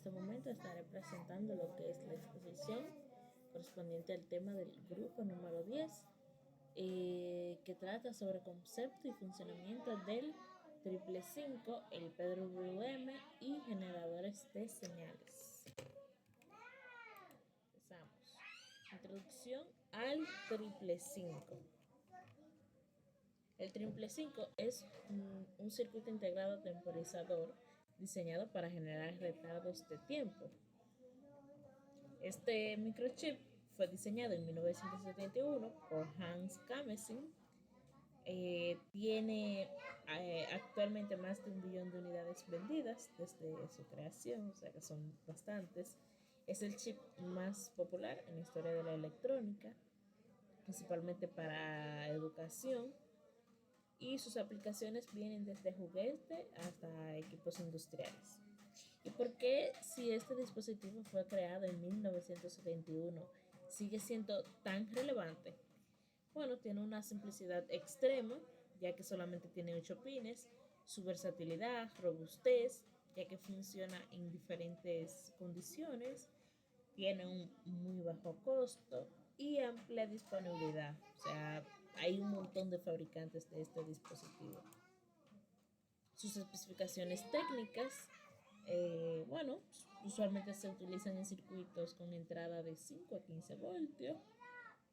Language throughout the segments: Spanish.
este momento estaré presentando lo que es la exposición correspondiente al tema del grupo número 10, que trata sobre concepto y funcionamiento del triple 5, el PWM y generadores de señales. Empezamos. Introducción al triple 5. El triple 5 es un circuito integrado temporizador diseñado para generar retardos de tiempo. Este microchip fue diseñado en 1971 por Hans Kamesin. Tiene actualmente más de 1 billón de unidades vendidas desde su creación, o sea que son bastantes. Es el chip más popular en la historia de la electrónica, principalmente para educación, y sus aplicaciones vienen desde juguete hasta equipos industriales. ¿Y por qué, si este dispositivo fue creado en 1971, sigue siendo tan relevante? Bueno, tiene una simplicidad extrema, ya que solamente tiene 8 pines, su versatilidad, robustez, ya que funciona en diferentes condiciones, tiene un muy bajo costo y amplia disponibilidad. O sea, hay un montón de fabricantes de este dispositivo. Sus especificaciones técnicas, bueno, usualmente se utilizan en circuitos con entrada de 5 a 15 voltios.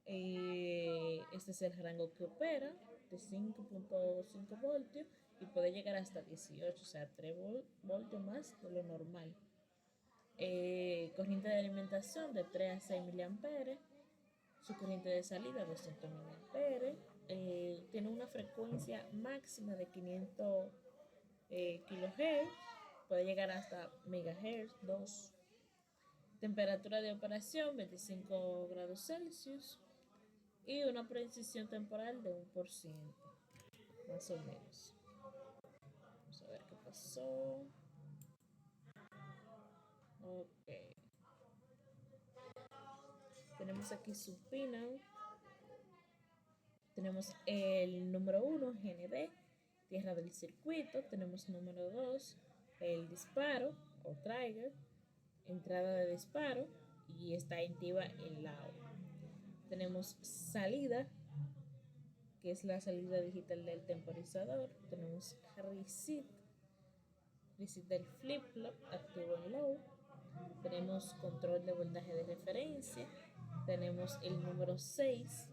Este es el rango que opera, de 5.5 voltios, y puede llegar hasta 18, o sea, 3 voltios más de lo normal. Corriente de alimentación de 3 a 6 miliamperes, su corriente de salida 200 miliamperes, tiene una frecuencia máxima de 500 kilohertz, puede llegar hasta megahertz 2. Temperatura de operación 25 grados Celsius y una precisión temporal de 1%, más o menos. Vamos a ver qué pasó. Ok. Tenemos aquí su pinout. Tenemos el número 1, GND, tierra del circuito. Tenemos número 2, el disparo o trigger, entrada de disparo, y está activa en lao. Tenemos salida, que es la salida digital del temporizador. Tenemos reset del flip-flop activo en low. Tenemos control de voltaje de referencia. Tenemos el número 6,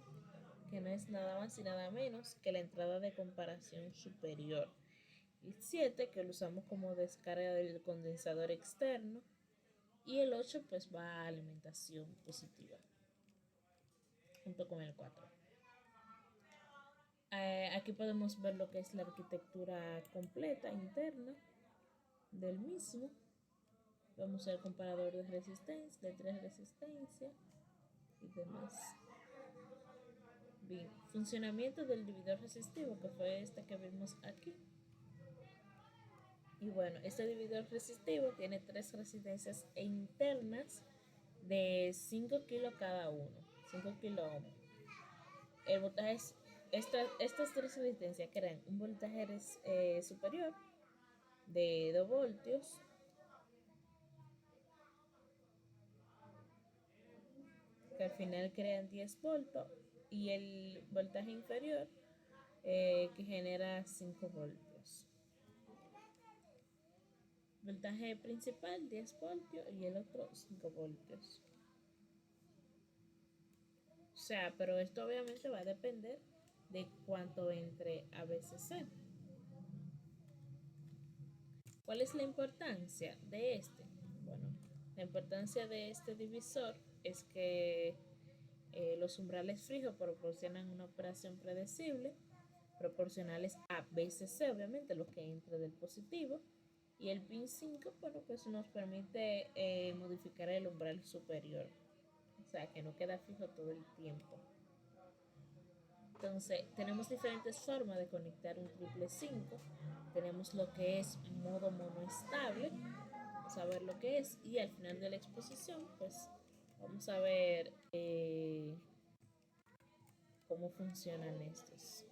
que no es nada más y nada menos que la entrada de comparación superior. El 7, que lo usamos como descarga del condensador externo. Y el 8 pues va a alimentación positiva, junto con el 4. Aquí podemos ver lo que es la arquitectura completa interna del mismo. Vamos al comparador de resistencia, de 3 resistencias y demás. Bien, funcionamiento del divisor resistivo, que fue este que vimos aquí. Y bueno, este divisor resistivo tiene 3 resistencias internas de 5 kilos cada uno, 5 kilo ohm. El voltaje es, estas 3 resistencias crean un voltaje superior de 2 voltios, que al final crean 10 voltios, y el voltaje inferior, que genera 5 voltios. Voltaje principal 10 voltios y el otro 5 voltios. O sea, pero esto obviamente va a depender de cuánto entre ABCC. ¿Cuál es la importancia de este? Bueno, la importancia de este divisor es que los umbrales fijos proporcionan una operación predecible, proporcionales a BCC, obviamente, lo que entra del positivo, y el pin 5, bueno, pues nos permite modificar el umbral superior, o sea, que no queda fijo todo el tiempo. Entonces, tenemos diferentes formas de conectar un triple 5. Tenemos lo que es modo monoestable, vamos a ver lo que es, y al final de la exposición, pues vamos a ver cómo funcionan estos.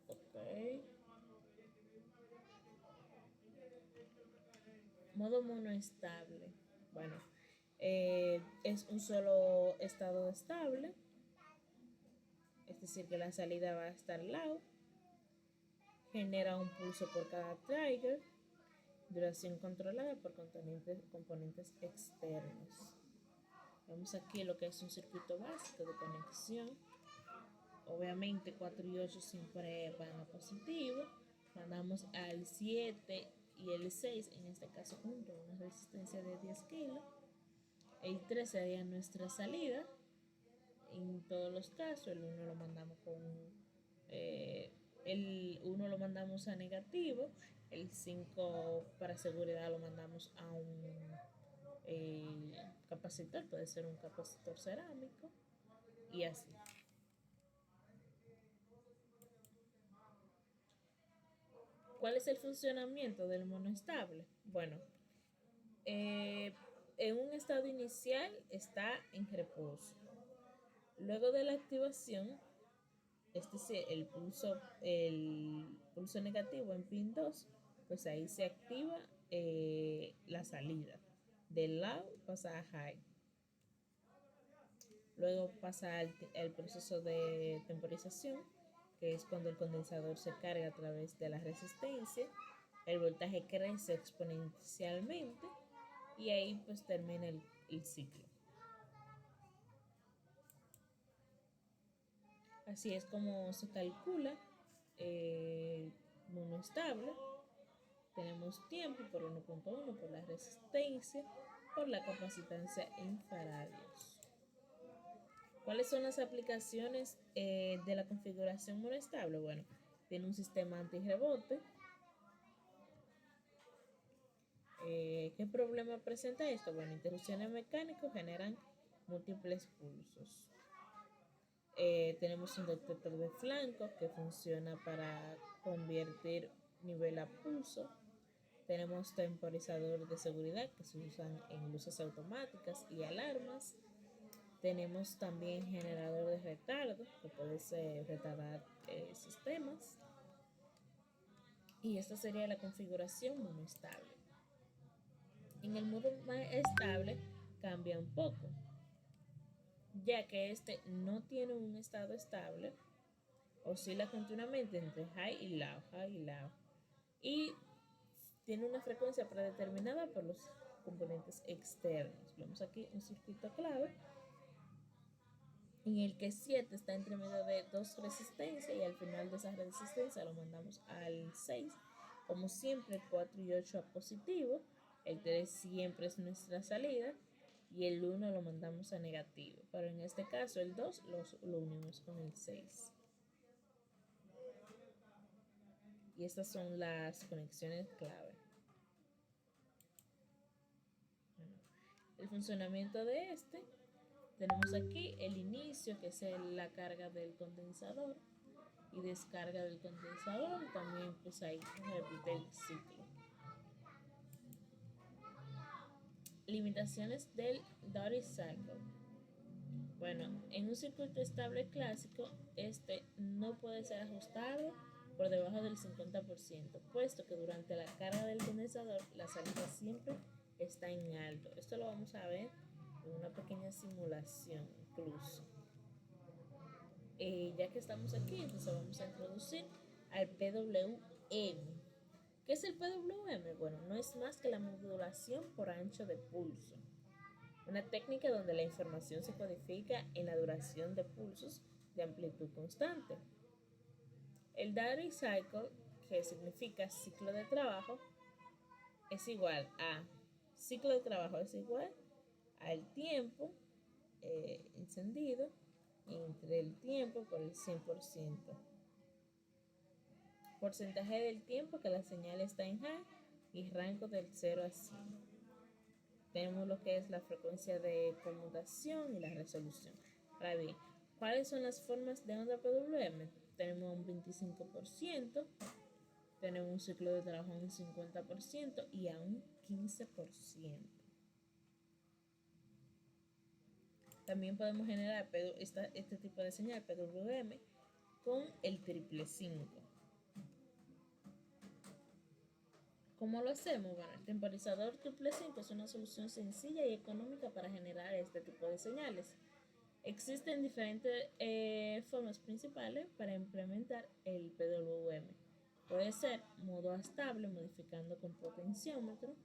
Ok. Modo monoestable. Bueno, es un solo estado estable, es decir, que la salida va a estar low, genera un pulso por cada trigger, duración controlada por componentes externos. Vemos aquí lo que es un circuito básico de conexión. Obviamente 4 y 8 siempre van a positivo. Mandamos al 7 y el 6, en este caso junto, una resistencia de 10 kilos. El 3 sería nuestra salida. En todos los casos, el 1 lo mandamos el 1 lo mandamos a negativo, el 5 para seguridad lo mandamos a un capacitor, puede ser un capacitor cerámico y así. ¿Cuál es el funcionamiento del monoestable? Bueno, en un estado inicial está en reposo. Luego de la activación, es decir, el pulso negativo en pin 2, pues ahí se activa la salida. Del low pasa a high. Luego pasa el proceso de temporización, que es cuando el condensador se carga a través de la resistencia. El voltaje crece exponencialmente y ahí pues termina el ciclo. Así es como se calcula monoestable. Tenemos tiempo por 1.1 por la resistencia, por la capacitancia en faradios. ¿Cuáles son las aplicaciones de la configuración monoestable? Bueno, tiene un sistema antirrebote. ¿Qué problema presenta esto? Bueno, interrupciones mecánicas generan múltiples pulsos. Tenemos un detector de flanco que funciona para convertir nivel a pulso. Tenemos temporizador de seguridad que se usan en luces automáticas y alarmas. Tenemos también generador de retardo que puede retardar sistemas. Y esta sería la configuración monoestable. En el modo más estable cambia un poco, ya que este no tiene un estado estable, oscila continuamente entre high y low, y tiene una frecuencia predeterminada por los componentes externos. Vemos aquí un circuito clave en el que 7 está entre medio de dos resistencias y al final de esa resistencia lo mandamos al 6. Como siempre, el 4 y 8 a positivo, el 3 siempre es nuestra salida y el 1 lo mandamos a negativo, pero en este caso el 2 lo unimos con el 6. Y estas son las conexiones clave. El funcionamiento de este, tenemos aquí el inicio, que es la carga del condensador y descarga del condensador. También pues ahí repite el ciclo. Limitaciones del Duty Cycle. Bueno, en un circuito estable clásico, este no puede ser ajustado por debajo del 50%, puesto que durante la carga del condensador la salida siempre está en alto. Esto lo vamos a ver en una pequeña simulación incluso. Ya que estamos aquí, entonces vamos a introducir al PWM. ¿Qué es el PWM? Bueno, no es más que la modulación por ancho de pulso. Una técnica donde la información se codifica en la duración de pulsos de amplitud constante. El Duty Cycle, que significa ciclo de trabajo, es igual a ciclo de trabajo es igual al tiempo encendido entre el tiempo por el 100%. Porcentaje del tiempo que la señal está en high y rango del 0 a 100. Tenemos lo que es la frecuencia de conmutación y la resolución. Ahora bien, ¿cuáles son las formas de onda PWM? Tenemos un 25%, tenemos un ciclo de trabajo en un 50% y a un 15%. También podemos generar este tipo de señal PWM con el 555. ¿Cómo lo hacemos? Bueno, el temporizador triple 5 es una solución sencilla y económica para generar este tipo de señales. Existen diferentes formas principales para implementar el PWM. Puede ser modo estable modificando con potenciómetro.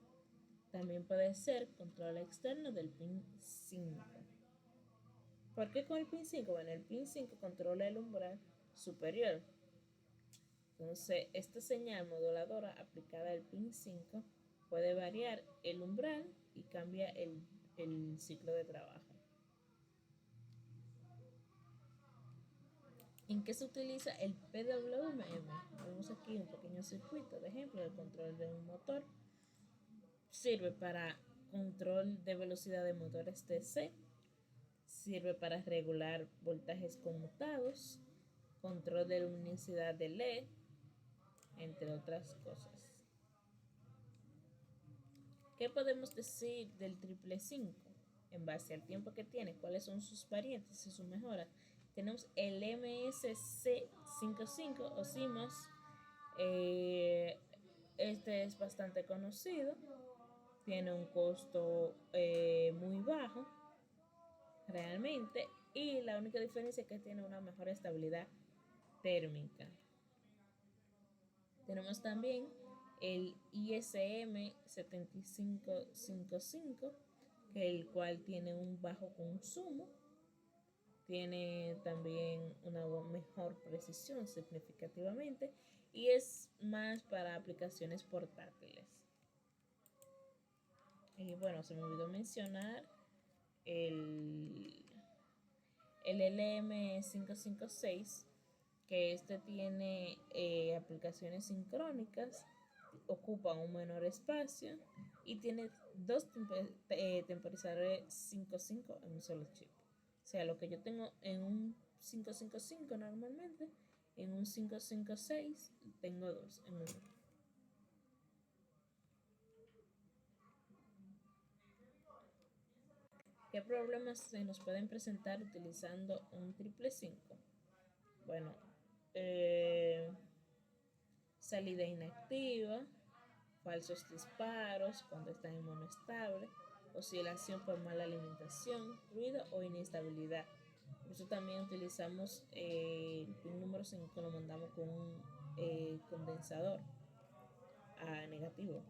También puede ser control externo del pin 5. ¿Por qué con el pin 5? Bueno, el pin 5 controla el umbral superior. Entonces, esta señal moduladora aplicada al pin 5 puede variar el umbral y cambia el ciclo de trabajo. ¿En qué se utiliza el PWM? Tenemos aquí un pequeño circuito de ejemplo de control de un motor. Sirve para control de velocidad de motores DC. Sirve para regular voltajes conmutados, control de luminosidad de LED, entre otras cosas. ¿Qué podemos decir del triple 5? En base al tiempo que tiene, cuáles son sus variantes y sus mejoras. Tenemos el MSC55 o CMOS. Este es bastante conocido. Tiene un costo muy bajo realmente, y la única diferencia es que tiene una mejor estabilidad térmica. Tenemos también el ISM 7555, el cual tiene un bajo consumo, tiene también una mejor precisión significativamente y es más para aplicaciones portátiles. Y bueno, se me olvidó mencionar el LM556, que este tiene aplicaciones sincrónicas, ocupa un menor espacio y tiene dos temporizadores 5.5 en un solo chip. O sea, lo que yo tengo en un 555 normalmente, en un 556 tengo dos en uno. ¿Qué problemas se nos pueden presentar utilizando un triple 5? Bueno, salida inactiva, falsos disparos cuando está en mono estable, oscilación por mala alimentación, ruido o inestabilidad. Por eso también utilizamos el pin número 5, lo mandamos con un condensador a negativo.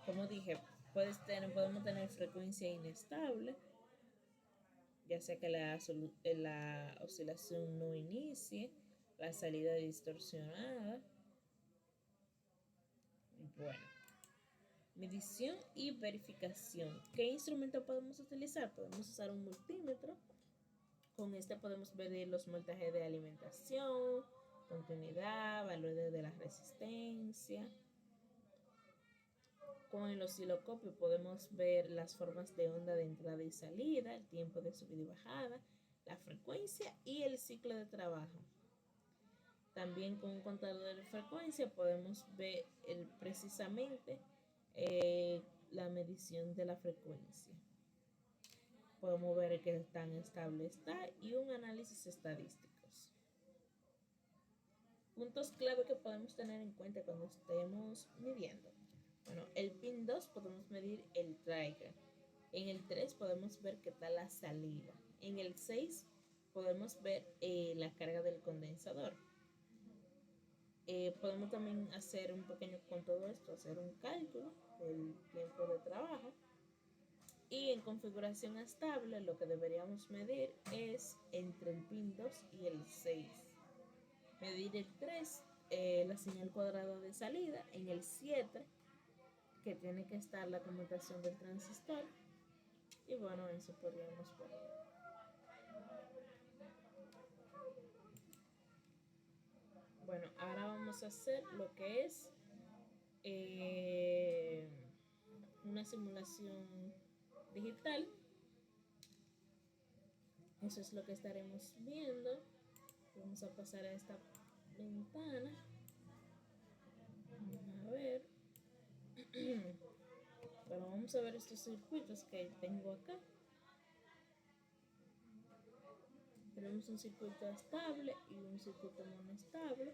Como dije, podemos tener frecuencia inestable, ya sea que la oscilación no inicie, la salida distorsionada. Bueno, medición y verificación. ¿Qué instrumento podemos utilizar? Podemos usar un multímetro. Con este podemos medir los voltajes de alimentación, continuidad, valores de la resistencia. Con el osciloscopio podemos ver las formas de onda de entrada y salida, el tiempo de subida y bajada, la frecuencia y el ciclo de trabajo. También con un contador de frecuencia podemos ver precisamente la medición de la frecuencia. Podemos ver qué tan estable está y un análisis estadísticos. Puntos clave que podemos tener en cuenta cuando estemos midiendo. Bueno, el pin 2 podemos medir el trigger. En el 3 podemos ver qué tal la salida. En el 6 podemos ver la carga del condensador. Podemos también hacer un pequeño con todo esto, hacer un cálculo del tiempo de trabajo. Y en configuración estable lo que deberíamos medir es entre el pin 2 y el 6. Medir el 3, la señal cuadrada de salida. En el 7, que tiene que estar la conmutación del transistor. Y bueno, eso podríamos ver. Bueno, ahora vamos a hacer lo que es una simulación digital. Eso es lo que estaremos viendo. Vamos a pasar a esta ventana. Vamos a ver. Bueno, vamos a ver estos circuitos que tengo acá. Tenemos un circuito estable y un circuito monostable.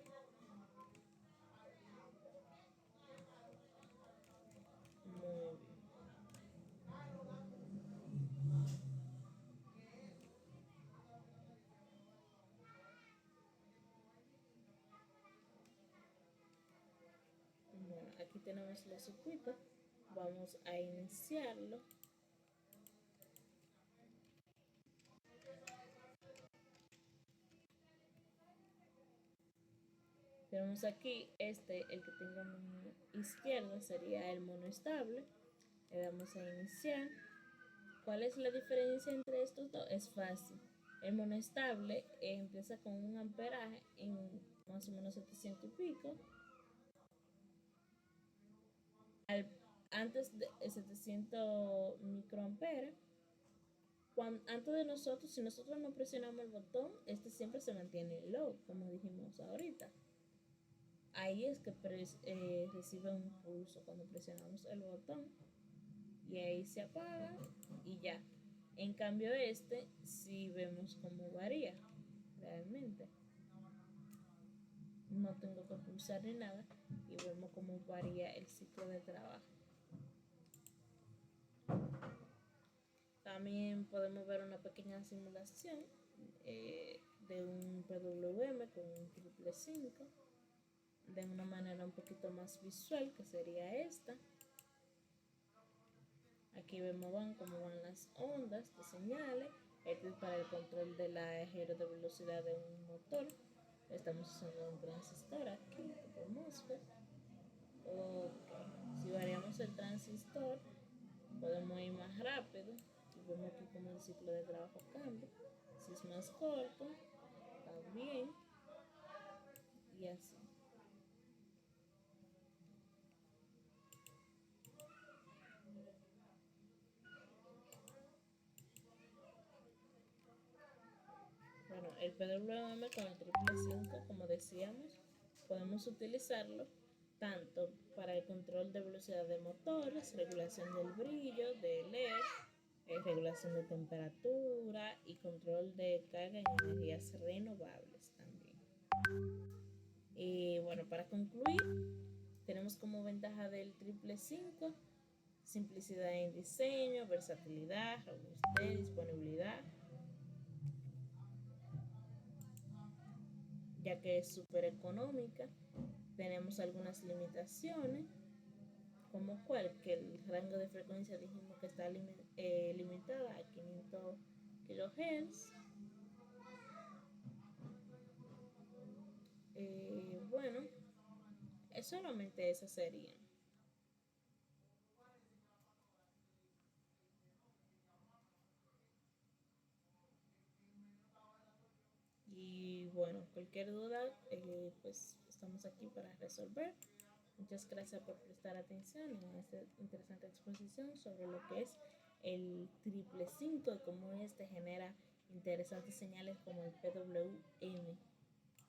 aquí tenemos los circuitos. Vamos a iniciarlo. Tenemos aquí el que tengo a mano izquierda sería el monoestable. Le damos a iniciar. ¿Cuál es la diferencia entre estos dos? Es fácil. El monoestable empieza con un amperaje en más o menos 700 y pico. Antes de 700 microamperes. Antes de nosotros, si nosotros no presionamos el botón, este siempre se mantiene low, como dijimos ahorita. Ahí es que recibe un pulso cuando presionamos el botón y ahí se apaga y ya. En cambio si vemos cómo varía realmente. No tengo que pulsar ni nada y vemos cómo varía el ciclo de trabajo. También podemos ver una pequeña simulación de un PWM con un 555 de una manera un poquito más visual, que sería esta. Aquí vemos cómo van las ondas de señales. Este es para el control de la giro de velocidad de un motor. Estamos usando un transistor aquí, tipo MOSFET. Si variamos el transistor, podemos ir más rápido. Y vemos aquí cómo el ciclo de trabajo cambia. Si es más corto, también. Y así. Bueno, el PWM con el 555, como decíamos, podemos utilizarlo tanto para el control de velocidad de motores, regulación del brillo, de LED, regulación de temperatura y control de carga en energías renovables también. Y bueno, para concluir, tenemos como ventaja del 555 simplicidad en diseño, versatilidad, robustez, disponibilidad, ya que es súper económica. Tenemos algunas limitaciones, como cuál, que el rango de frecuencia dijimos que está limitada a 500 kHz. Bueno, solamente esas serían. Y bueno, cualquier duda, pues estamos aquí para resolver. Muchas gracias por prestar atención en esta interesante exposición sobre lo que es el 555 y cómo este genera interesantes señales como el PWM.